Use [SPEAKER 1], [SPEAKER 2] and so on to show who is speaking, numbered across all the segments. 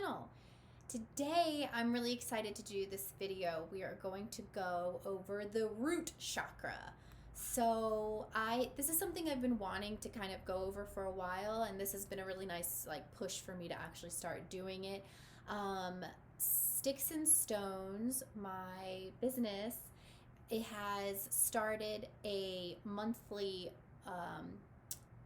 [SPEAKER 1] channel. Today, I'm really excited to do this video. We are going to go over the root chakra. So this is something I've been wanting to kind of go over for a while, and this has been a really nice push for me to actually start doing it. Sticks and Stones, my business, it has started a monthly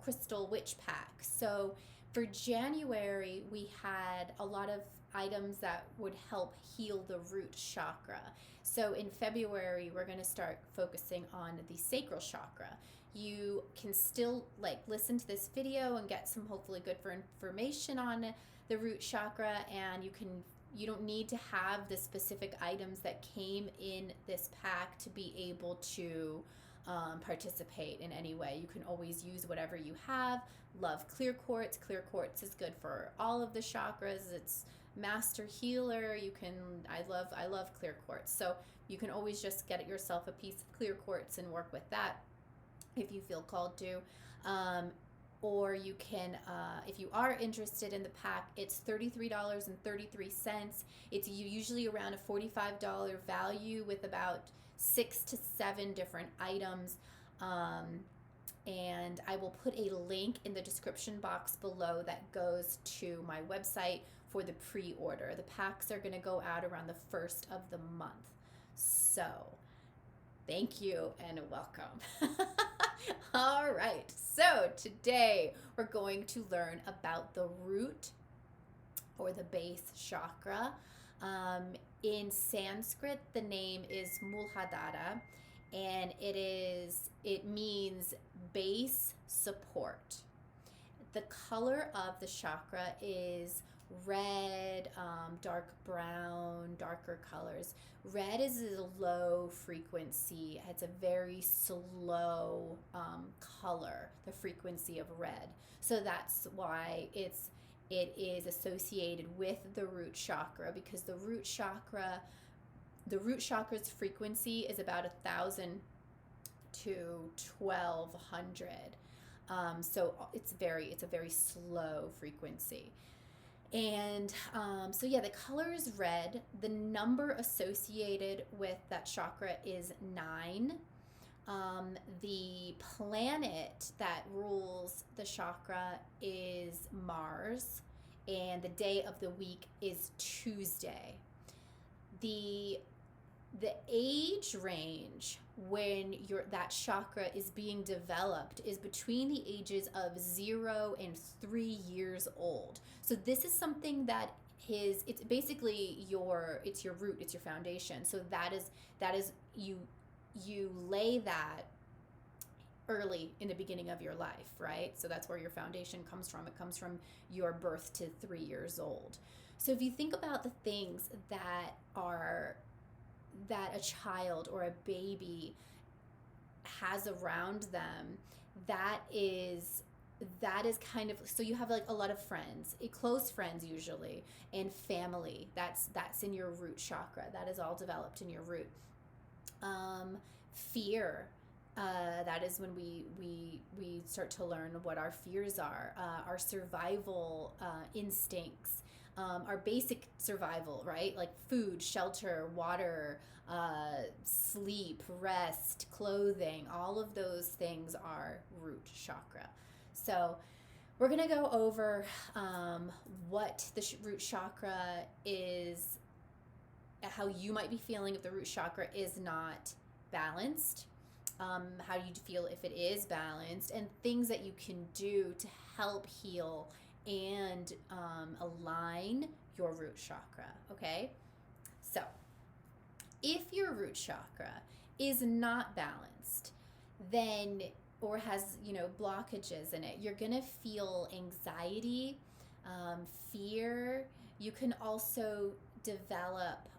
[SPEAKER 1] crystal witch pack. So for January, we had a lot of items that would help heal the root chakra. So in February, we're going to start focusing on the sacral chakra. You can still listen to this video and get some hopefully good information on the root chakra, and you don't need to have the specific items that came in this pack to be able to participate in any way. You can always use whatever you have. Love clear quartz. Clear quartz is good for all of the chakras. It's master healer. I love clear quartz. So you can always just get yourself a piece of clear quartz and work with that if you feel called to. Or you can, if you are interested in the pack, it's $33.33. It's usually around a $45 value with about 6 to 7 different items. And I will put a link in the description box below that goes to my website for the pre-order. The packs are going to go out around the first of the month. So thank you and welcome. All right, so today we're going to learn about the root or the base chakra. In Sanskrit, the name is Muladhara, and it means base support. The color of the chakra is red, dark brown, darker colors. Red is a low frequency. It's a very slow color, the frequency of red. So that's why it is associated with the root chakra, because the root chakra's frequency is about 1,000 to 1,200. So it's a very slow frequency. And so yeah, the color is red. The number associated with that chakra is 9. The planet that rules the chakra is Mars, and the day of the week is Tuesday. The age range when that chakra is being developed is between the ages of 0 and 3 years old. So this is something that it's basically your root, it's your foundation. So that is you lay that early in the beginning of your life, right? So that's where your foundation comes from. It comes from your birth to 3 years old. So if you think about the things that a child or a baby has around them, that is kind of, so you have a lot of friends, close friends usually, and family. That's in your root chakra. That is all developed in your root. Fear, that is when we start to learn what our fears are, our survival instincts, our basic survival, right? Like food, shelter, water, sleep, rest, clothing, all of those things are root chakra. So we're going to go over what the root chakra is, how you might be feeling if the root chakra is not balanced, how you feel if it is balanced, and things that you can do to help heal and align your root chakra, okay? So if your root chakra is not balanced, then, or has, blockages in it, you're gonna feel anxiety, fear. You can also develop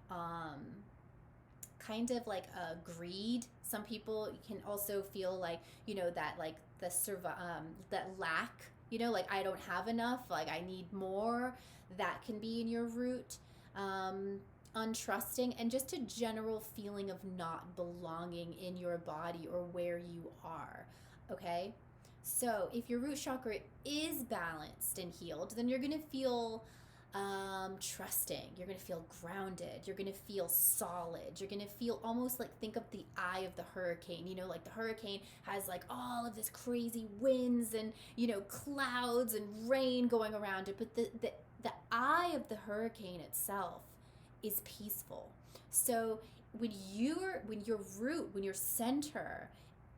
[SPEAKER 1] kind of like a greed. Some people can also feel that lack, I don't have enough, I need more. That can be in your root. Untrusting, and just a general feeling of not belonging in your body or where you are, okay? So if your root chakra is balanced and healed, then you're going to feel trusting. You're going to feel grounded. You're going to feel solid. You're going to feel almost like, think of the eye of the hurricane. You know, like the hurricane has like all of this crazy winds and, you know, clouds and rain going around it. But the eye of the hurricane itself is peaceful. So when your center,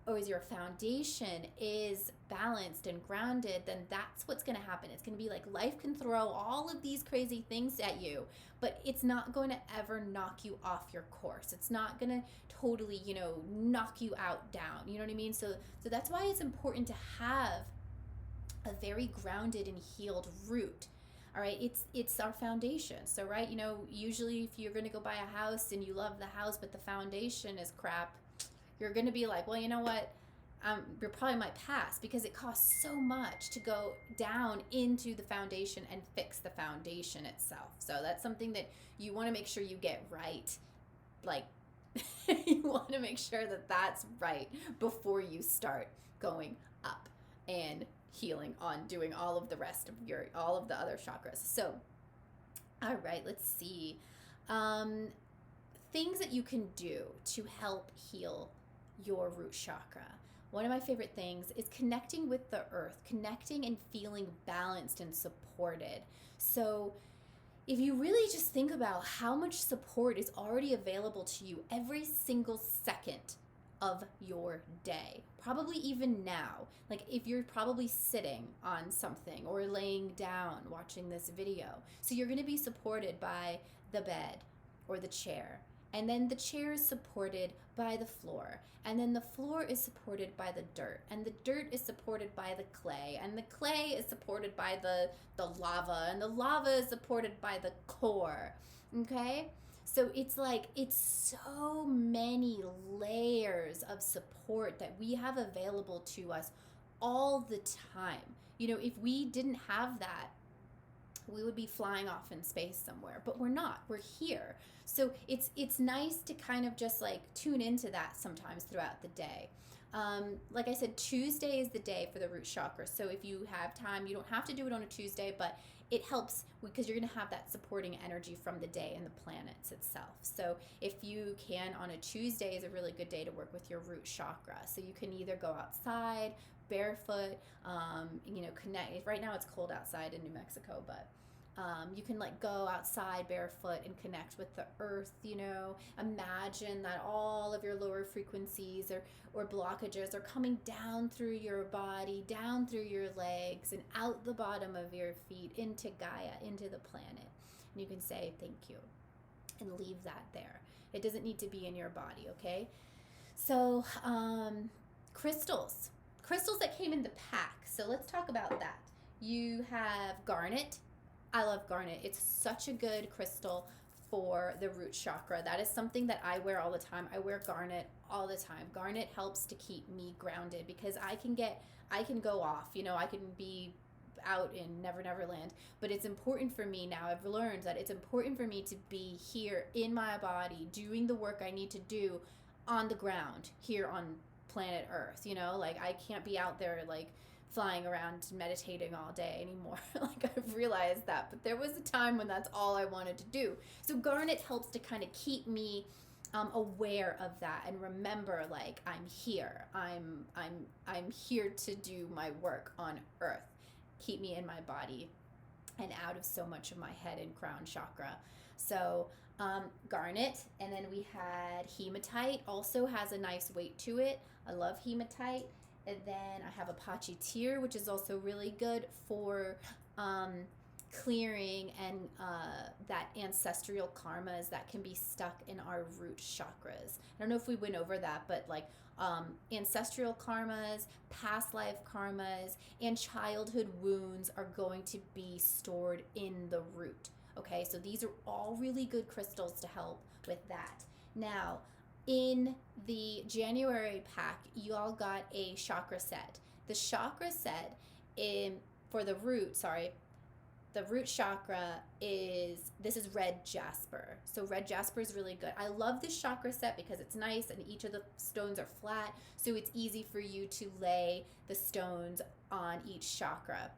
[SPEAKER 1] or as your foundation is balanced and grounded, then that's what's going to happen. It's going to be like life can throw all of these crazy things at you, but it's not going to ever knock you off your course. It's not going to totally, you know, knock you out down. You know what I mean? So that's why it's important to have a very grounded and healed root. All right, it's our foundation. So, right, you know, usually if you're going to go buy a house and you love the house, but the foundation is crap, you're going to be like, well, you know what? You probably might pass, because it costs so much to go down into the foundation and fix the foundation itself. So that's something that you want to make sure you get right. Like, you want to make sure that that's right before you start going up and healing on doing all of the rest of all of the other chakras. So, all right, let's see. Things that you can do to help heal your root chakra. One of my favorite things is connecting with the earth, connecting and feeling balanced and supported. So if you really just think about how much support is already available to you every single second of your day, probably even now, like if you're probably sitting on something or laying down watching this video, so you're going to be supported by the bed or the chair. And then the chair is supported by the floor. And then the floor is supported by the dirt. And the dirt is supported by the clay. And the clay is supported by the lava. And the lava is supported by the core. Okay? So it's like, it's so many layers of support that we have available to us all the time. You know, if we didn't have that, we would be flying off in space somewhere, but we're not. We're here. So it's nice to kind of just like tune into that sometimes throughout the day. Like I said, Tuesday is the day for the root chakra. So if you have time, you don't have to do it on a Tuesday, but it helps because you're going to have that supporting energy from the day and the planets itself. So if you can, on a Tuesday is a really good day to work with your root chakra. So you can either go outside barefoot, you know, connect. Right now it's cold outside in New Mexico, but you can like go outside barefoot and connect with the earth, you know. Imagine that all of your lower frequencies or blockages are coming down through your body, down through your legs, and out the bottom of your feet into Gaia, into the planet. And you can say thank you and leave that there. It doesn't need to be in your body, okay? So crystals that came in the pack. So let's talk about that. You have garnet. I love garnet. It's such a good crystal for the root chakra. That is something that I wear all the time. I wear garnet all the time. Garnet helps to keep me grounded because I can go off, you know, I can be out in Never Never Land, but it's important for me now. I've learned that it's important for me to be here in my body doing the work I need to do on the ground here on planet Earth, you know, like I can't be out there like flying around meditating all day anymore. Like I've realized that, but there was a time when that's all I wanted to do. So garnet helps to kind of keep me aware of that and remember like I'm here. I'm here to do my work on Earth. Keep me in my body and out of so much of my head and crown chakra. So garnet, and then we had hematite, also has a nice weight to it. I love hematite. And then I have Apache tear, which is also really good for clearing and that ancestral karmas that can be stuck in our root chakras. I don't know if we went over that, but like ancestral karmas, past life karmas, and childhood wounds are going to be stored in the root. Okay, so these are all really good crystals to help with that. Now, in the January pack, you all got a chakra set. The chakra set for the root chakra this is red jasper. So red jasper is really good. I love this chakra set because it's nice and each of the stones are flat, so it's easy for you to lay the stones on each chakra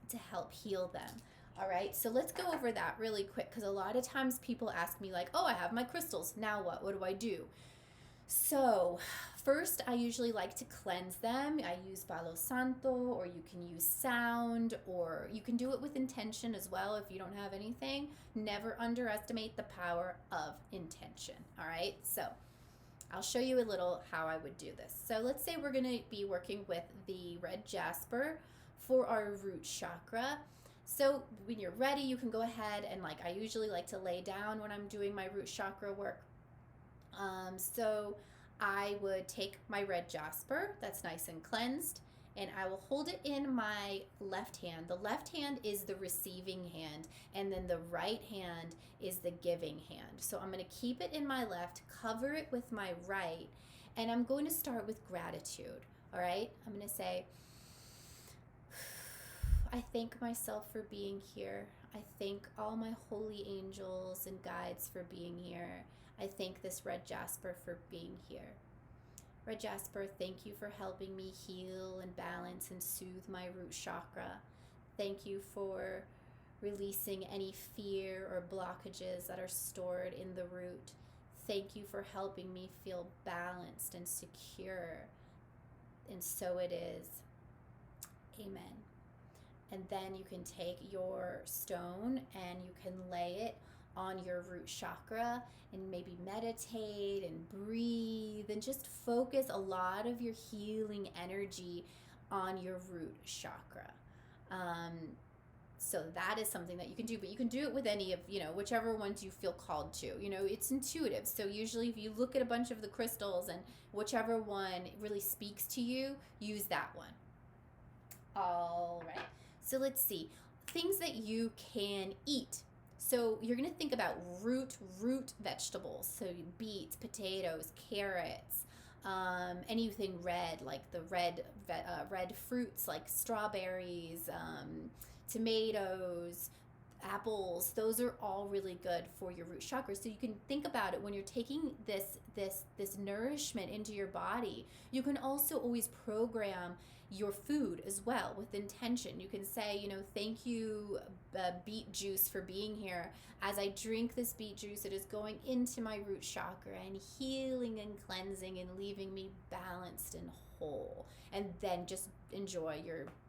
[SPEAKER 1] to help heal them. All right, so let's go over that really quick because a lot of times people ask me, like, oh, I have my crystals. Now what? What do I do? So, first, I usually like to cleanse them. I use Palo Santo, or you can use sound, or you can do it with intention as well if you don't have anything. Never underestimate the power of intention. All right, so I'll show you a little how I would do this. So, let's say we're going to be working with the red jasper for our root chakra. So when you're ready, you can go ahead and, like, I usually like to lay down when I'm doing my root chakra work. So I would take my red jasper that's nice and cleansed, and I will hold it in my left hand. The left hand is the receiving hand, and then the right hand is the giving hand. So I'm going to keep it in my left, cover it with my right, and I'm going to start with gratitude. All right? I'm going to say, I thank myself for being here. I thank all my holy angels and guides for being here. I thank this red jasper for being here. Red jasper, thank you for helping me heal and balance and soothe my root chakra. Thank you for releasing any fear or blockages that are stored in the root. Thank you for helping me feel balanced and secure. And so it is. Amen. And then you can take your stone and you can lay it on your root chakra and maybe meditate and breathe and just focus a lot of your healing energy on your root chakra. So that is something that you can do, but you can do it with any of, whichever ones you feel called to. It's intuitive. So usually if you look at a bunch of the crystals and whichever one really speaks to you, use that one. All right. So let's see, things that you can eat. So you're going to think about root vegetables. So beets, potatoes, carrots, anything red, like the red fruits like strawberries, tomatoes, apples. Those are all really good for your root chakra. So you can think about it when you're taking this nourishment into your body. You can also always program your food as well with intention. You can say, thank you, beet juice, for being here. As I drink this beet juice, it is going into my root chakra and healing and cleansing and leaving me balanced and whole. And then just enjoy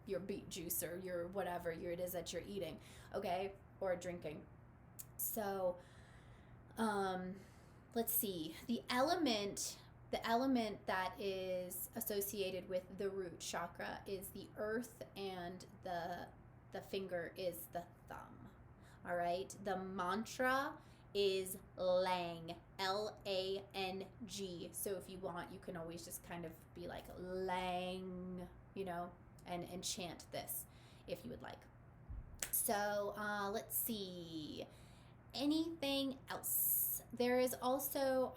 [SPEAKER 1] your beet juice or your whatever it is that you're eating, okay, or drinking. So let's see, the element that is associated with the root chakra is the earth, and the finger is the thumb. All right. The mantra is Lang, Lang. So if you want, you can always just kind of be like Lang, and chant this if you would like. So let's see. Anything else? There is also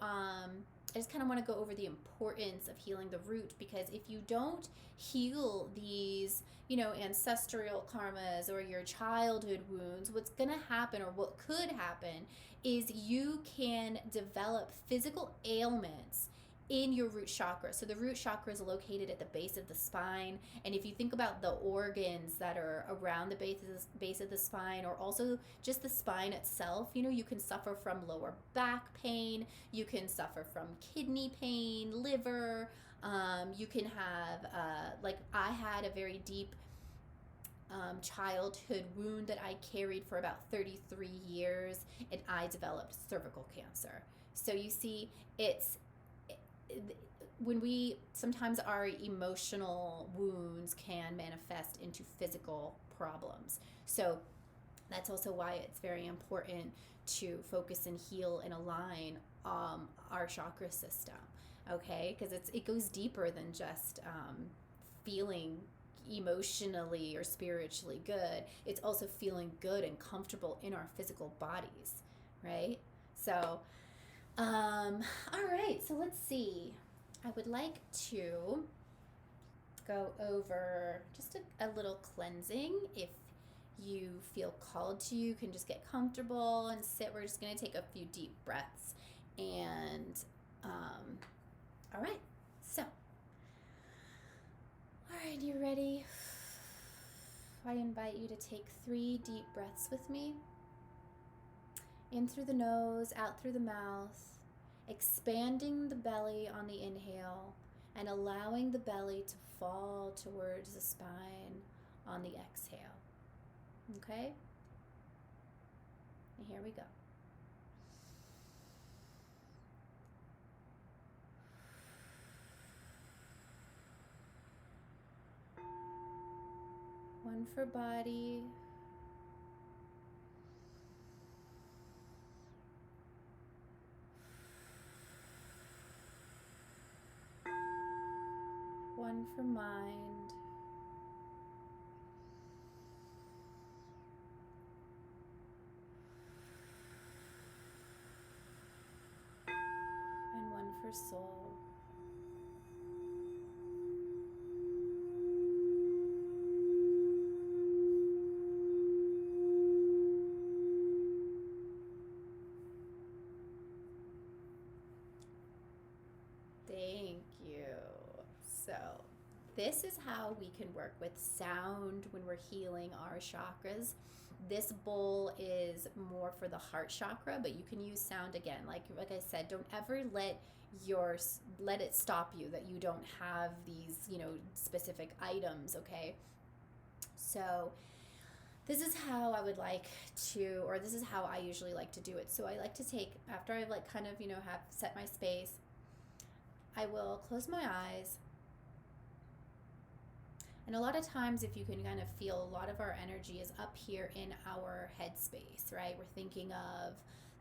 [SPEAKER 1] I just kind of want to go over the importance of healing the root, because if you don't heal these, ancestral karmas or your childhood wounds, what's going to happen, or what could happen, is you can develop physical ailments in your root chakra. So the root chakra is located at the base of the spine, and if you think about the organs that are around the base of the spine, or also just the spine itself, you can suffer from lower back pain, you can suffer from kidney pain, liver, you can have like I had a very deep childhood wound that I carried for about 33 years, and I developed cervical cancer. So you see, when we sometimes our emotional wounds can manifest into physical problems. So that's also why it's very important to focus and heal and align our chakra system, okay? Because it goes deeper than just feeling emotionally or spiritually good. It's also feeling good and comfortable in our physical bodies, right? So all right, so let's see. I would like to go over just a little cleansing. If you feel called to, you can just get comfortable and sit. We're just going to take a few deep breaths. And all right, so all right, you ready? I invite you to take 3 deep breaths with me. In through the nose, out through the mouth, expanding the belly on the inhale and allowing the belly to fall towards the spine on the exhale. Okay? And here we go. One for body. One for mind. And one for soul. Thank you. So, this is how we can work with sound when we're healing our chakras. This bowl is more for the heart chakra, but you can use sound again. Like I said, don't ever let it stop you that you don't have these, specific items, okay? So, this is how I would like to, or this is how I usually like to do it. So I like to take, after I've have set my space, I will close my eyes. And a lot of times, if you can kind of feel, a lot of our energy is up here in our headspace, right? We're thinking of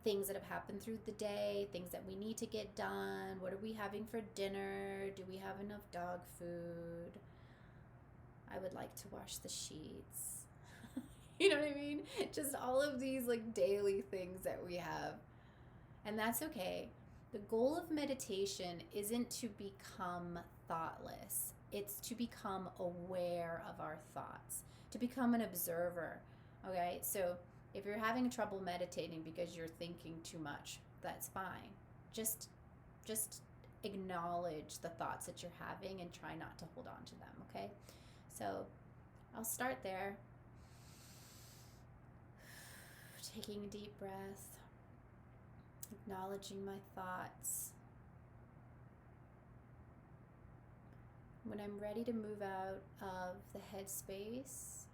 [SPEAKER 1] things that have happened through the day, things that we need to get done. What are we having for dinner? Do we have enough dog food? I would like to wash the sheets. You know what I mean? Just all of these like daily things that we have. And that's okay. The goal of meditation isn't to become thoughtless. It's to become aware of our thoughts, to become an observer, okay? So if you're having trouble meditating because you're thinking too much, that's fine. Just acknowledge the thoughts that you're having and try not to hold on to them, okay? So I'll start there. Taking a deep breath, acknowledging my thoughts. When I'm ready to move out of the headspace,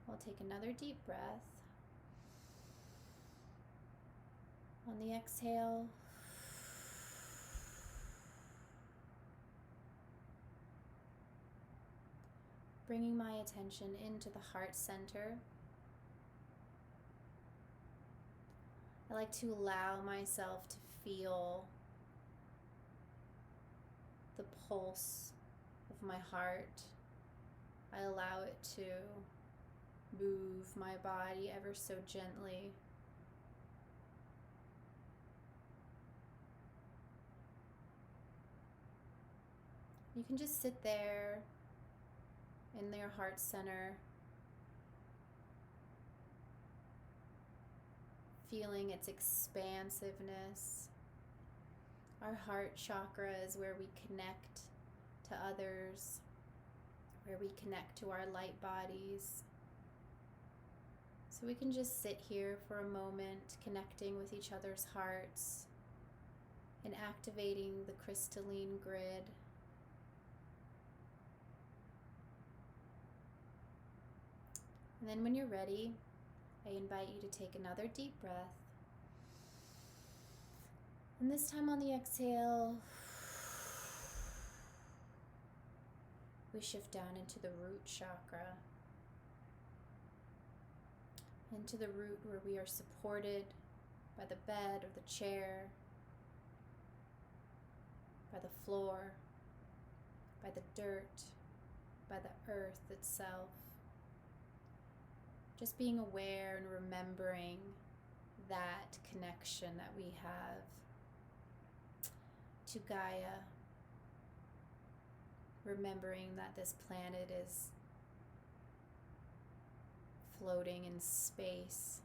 [SPEAKER 1] I'll take another deep breath. On the exhale, bringing my attention into the heart center. I like to allow myself to feel the pulse of my heart. I allow it to move my body ever so gently. You can just sit there in your heart center, feeling its expansiveness. Our heart chakra is where we connect to others, where we connect to our light bodies. So we can just sit here for a moment, connecting with each other's hearts and activating the crystalline grid. And then when you're ready, I invite you to take another deep breath. And this time on the exhale, we shift down into the root chakra, into the root where we are supported by the bed or the chair, by the floor, by the dirt, by the earth itself. Just being aware and remembering that connection that we have to Gaia, remembering that this planet is floating in space.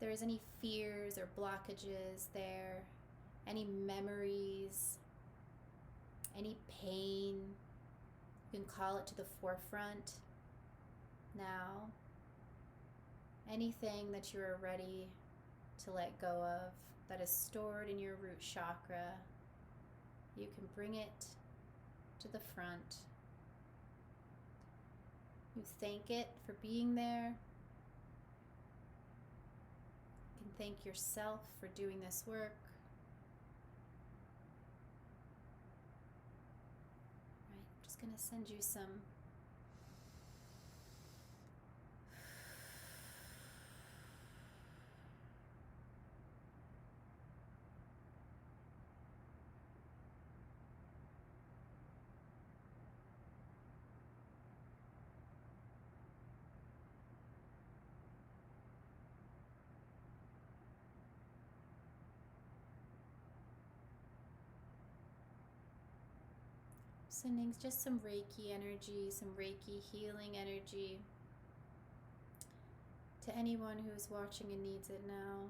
[SPEAKER 1] there's any fears or blockages there, any memories, any pain, you can call it to the forefront now. Anything that you are ready to let go of that is stored in your root chakra, you can bring it to the front. You thank it for being there. You can thank yourself for doing this work. Right, I'm just going to send you some sending just some Reiki energy, some Reiki healing energy to anyone who is watching and needs it now.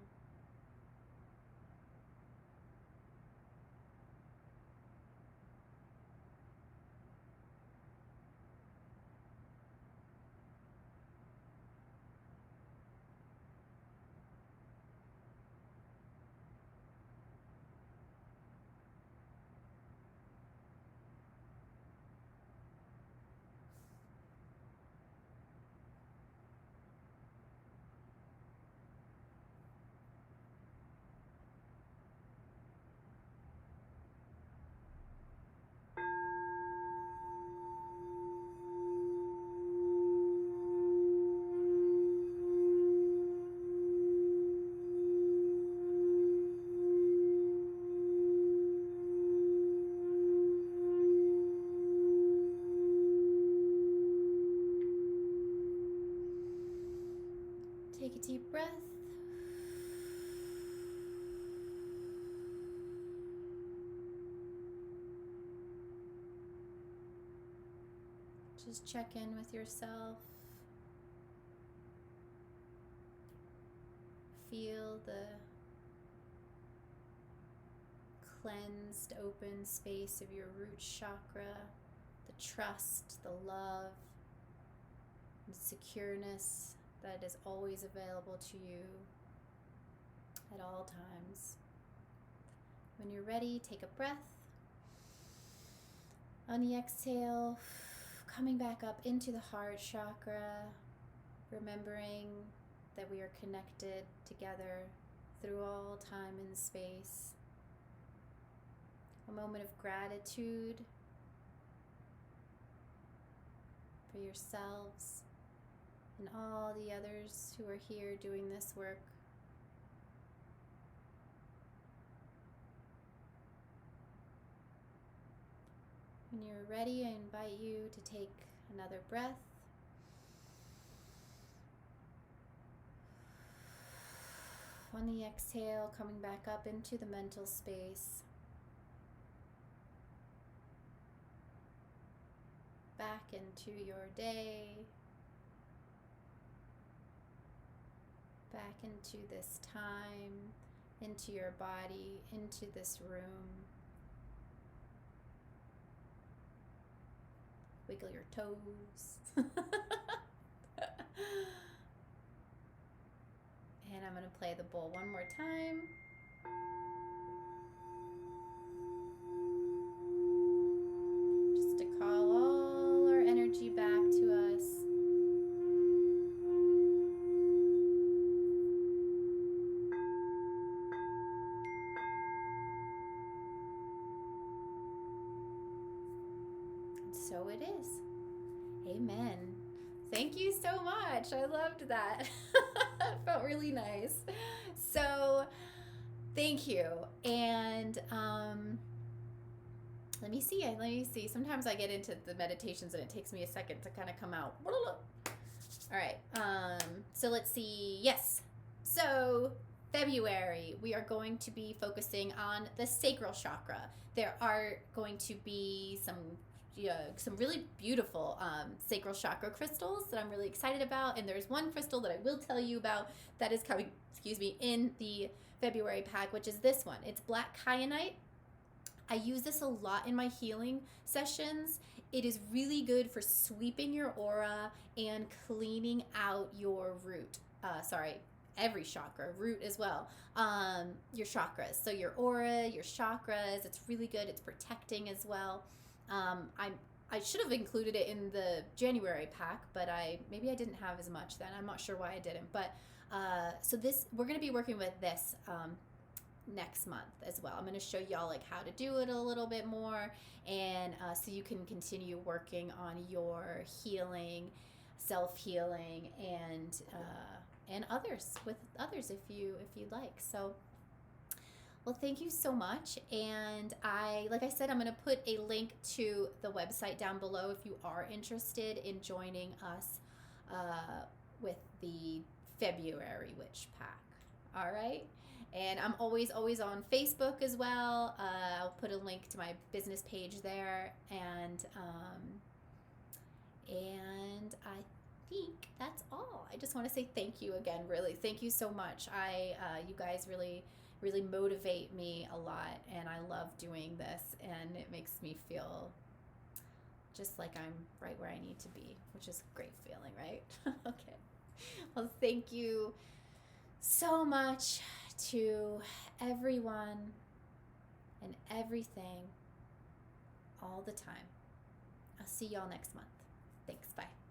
[SPEAKER 1] Take a deep breath. Just check in with yourself. Feel the cleansed, open space of your root chakra, the trust, the love, and secureness that is always available to you at all times. When you're ready, take a breath. On the exhale, coming back up into the heart chakra, remembering that we are connected together through all time and space. A moment of gratitude for yourselves and all the others who are here doing this work. When you're ready, I invite you to take another breath. On the exhale, coming back up into the mental space. Back into your day. Back into this time, into your body, into this room. Wiggle your toes. And I'm going to play the bowl one more time. Just to call all our energy back to us. So it is. Amen. Thank you so much. I loved that. It felt really nice. So thank you. And let me see. Sometimes I get into the meditations and it takes me a second to kind of come out. All right. So let's see. Yes. So February, we are going to be focusing on the sacral chakra. There are going to be some some really beautiful sacral chakra crystals that I'm really excited about. And there's one crystal that I will tell you about that is coming, in the February pack, which is this one. It's black kyanite. I use this a lot in my healing sessions. It is really good for sweeping your aura and cleaning out your root. Every chakra, root as well. Your chakras. So your aura, your chakras, it's really good. It's protecting as well. I should have included it in the January pack, but maybe I didn't have as much then. I'm not sure why I didn't. But so we're going to be working with this next month as well. I'm going to show y'all like how to do it a little bit more, and so you can continue working on your healing, self-healing, and others if you'd like. So, well, thank you so much. And like I said, I'm going to put a link to the website down below if you are interested in joining us with the February Witch Pack. All right. And I'm always on Facebook as well. I'll put a link to my business page there. And I think that's all. I just want to say thank you again, really. Thank you so much. You guys really motivate me a lot, and I love doing this, and it makes me feel just like I'm right where I need to be, which is a great feeling, right? Okay. Well, thank you so much to everyone and everything all the time. I'll see y'all next month. Thanks. Bye.